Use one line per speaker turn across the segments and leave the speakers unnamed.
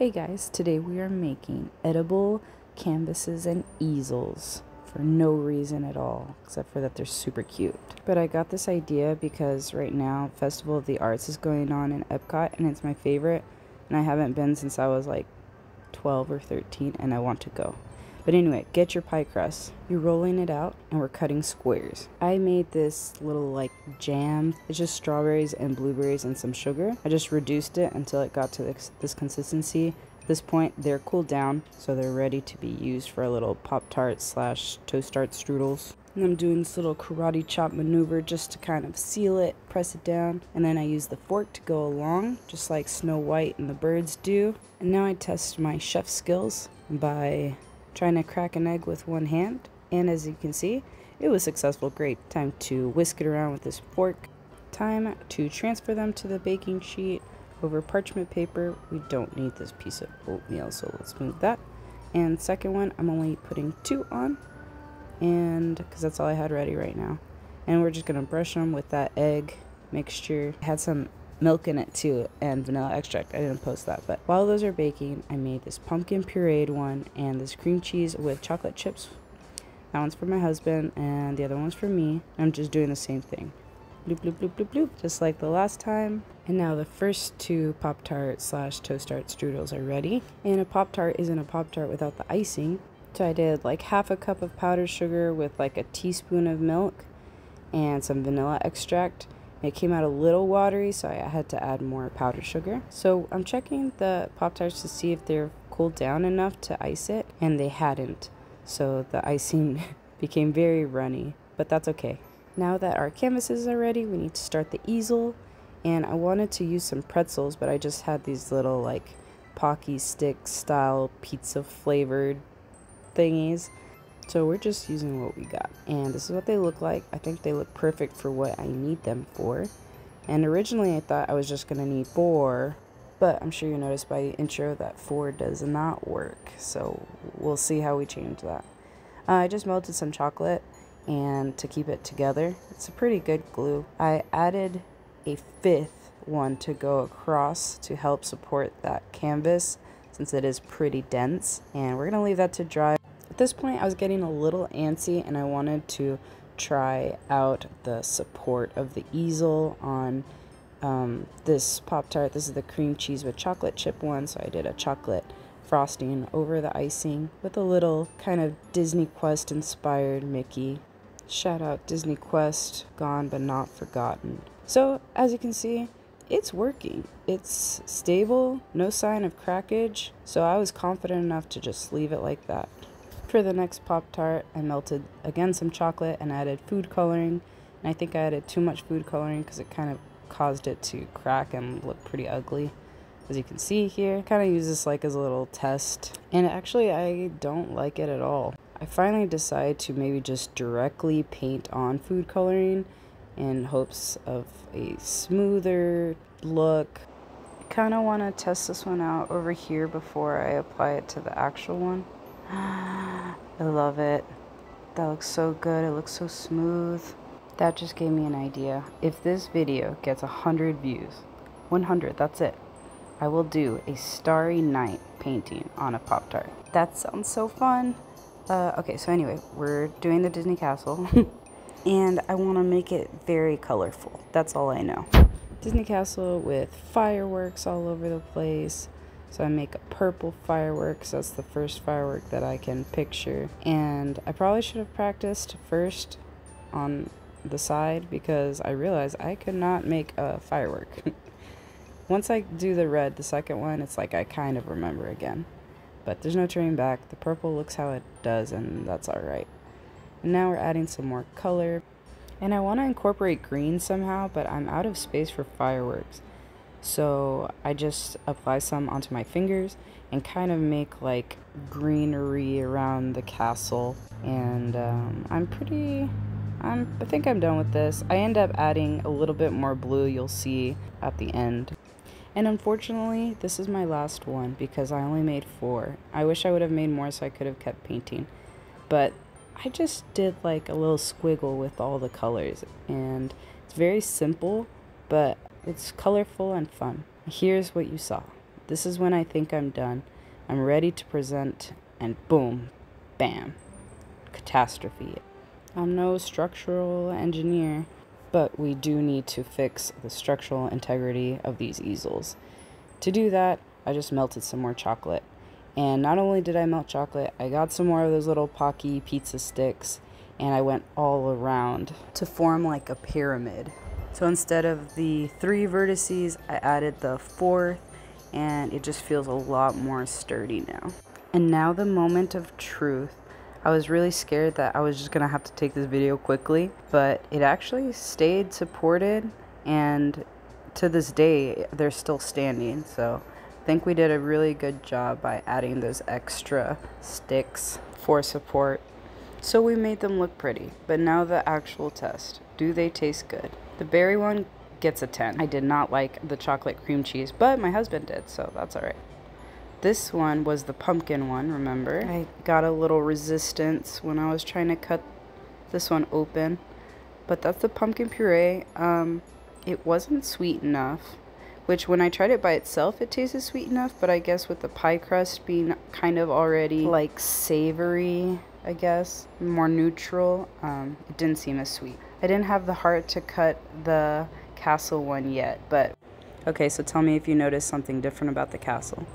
Hey guys, today we are making edible canvases and easels for no reason at all, except for that they're super cute. But I got this idea because right now Festival of the Arts is going on in Epcot and it's my favorite, and I haven't been since I was like 12 or 13 and I want to go. But anyway, get your pie crust. You're rolling it out and we're cutting squares. I made this little like jam. It's just strawberries and blueberries and some sugar. I just reduced it until it got to this consistency. At this point, they're cooled down, so they're ready to be used for a little Pop-Tart / Toast Tart strudels. And I'm doing this little karate chop maneuver just to kind of seal it, press it down, and then I use the fork to go along, just like Snow White and the birds do. And now I test my chef skills by trying to crack an egg with one hand, and as you can see, it was successful. Great. Time to whisk it around with this fork. Time to transfer them to the baking sheet over parchment paper. We don't need this piece of oatmeal, so let's move that. And second one, I'm only putting 2 on, and because that's all I had ready right now. And we're just gonna brush them with that egg mixture. It had some milk in it too, and vanilla extract. I didn't post that, but while those are baking, I made this pumpkin pureed one and this cream cheese with chocolate chips. That one's for my husband and the other one's for me. I'm just doing the same thing. Bloop, bloop, bloop, bloop, bloop, just like the last time. And now the first 2 Pop-Tart / Toast Tart strudels are ready. And a Pop-Tart isn't a Pop-Tart without the icing. So I did like half a cup of powdered sugar with like a teaspoon of milk and some vanilla extract. It came out a little watery, so I had to add more powdered sugar. So I'm checking the Pop-Tarts to see if they're cooled down enough to ice it, and they hadn't. So the icing became very runny, but that's okay. Now that our canvases are ready, we need to start the easel. And I wanted to use some pretzels, but I just had these little like Pocky stick style pizza flavored thingies. So we're just using what we got, and this is what they look like. I think they look perfect for what I need them for. And originally I thought I was just gonna need 4, but I'm sure you noticed by the intro that 4 does not work, so we'll see how we change that. I just melted some chocolate and to keep it together. It's a pretty good glue. I added a 5th one to go across to help support that canvas since it is pretty dense, and we're gonna leave that to dry. At this point, I was getting a little antsy and I wanted to try out the support of the easel on this Pop-Tart. This is the cream cheese with chocolate chip one, so I did a chocolate frosting over the icing with a little kind of Disney Quest inspired Mickey. Shout out Disney Quest, gone but not forgotten. So as you can see, it's working. It's stable, no sign of crackage, so I was confident enough to just leave it like that. For the next Pop-Tart, I melted again some chocolate and added food coloring. And I think I added too much food coloring because it kind of caused it to crack and look pretty ugly. As you can see here, kind of use this like as a little test. And actually, I don't like it at all. I finally decided to maybe just directly paint on food coloring in hopes of a smoother look. I kind of want to test this one out over here before I apply it to the actual one. I love it. That looks so good. It looks so smooth. That just gave me an idea. If this video gets 100 views, 100, that's it, I will do a Starry Night painting on a Pop-Tart. That sounds so fun. Okay, so anyway, we're doing the Disney Castle and I want to make it very colorful. That's all I know. Disney Castle with fireworks all over the place. So I make a purple firework, because that's the first firework that I can picture. And I probably should have practiced first on the side because I realized I could not make a firework. Once I do the red, the second one, it's like I kind of remember again. But there's no turning back. The purple looks how it does, and that's alright. And now we're adding some more color. And I want to incorporate green somehow, but I'm out of space for fireworks. So I just apply some onto my fingers and kind of make like greenery around the castle. And I think I'm done with this. I end up adding a little bit more blue, you'll see at the end. And unfortunately, this is my last one because I only made 4. I wish I would have made more so I could have kept painting. But I just did like a little squiggle with all the colors. And it's very simple, but it's colorful and fun. Here's what you saw. This is when I think I'm done. I'm ready to present, and boom, bam, catastrophe. I'm no structural engineer, but we do need to fix the structural integrity of these easels. To do that, I just melted some more chocolate. And not only did I melt chocolate, I got some more of those little Pocky pizza sticks, and I went all around to form like a pyramid. So instead of the 3 vertices, I added the 4th, and it just feels a lot more sturdy now. And now the moment of truth. I was really scared that I was just gonna have to take this video quickly, but it actually stayed supported, and to this day, they're still standing, so I think we did a really good job by adding those extra sticks for support. So we made them look pretty, but now the actual test. Do they taste good? The berry one gets a 10. I did not like the chocolate cream cheese, but my husband did, so that's all right. This one was the pumpkin one, remember? I got a little resistance when I was trying to cut this one open, but that's the pumpkin puree. It wasn't sweet enough, which when I tried it by itself, it tasted sweet enough, but I guess with the pie crust being kind of already like savory, I guess, more neutral, it didn't seem as sweet. I didn't have the heart to cut the castle one yet, but okay, so tell me if you noticed something different about the castle.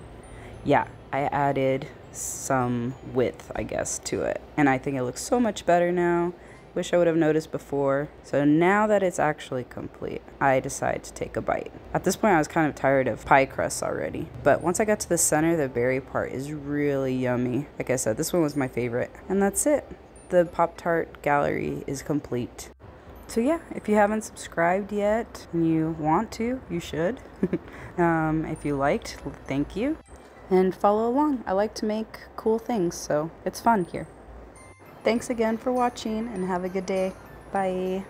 Yeah, I added some width, I guess, to it, and I think it looks so much better now. Wish I would have noticed before. So now that it's actually complete, I decide to take a bite. At this point, I was kind of tired of pie crusts already, but once I got to the center, the berry part is really yummy. Like I said, this one was my favorite, and that's it. The Pop-Tart gallery is complete. So yeah, if you haven't subscribed yet and you want to, you should. If you liked, thank you. And follow along. I like to make cool things, so it's fun here. Thanks again for watching, and have a good day. Bye.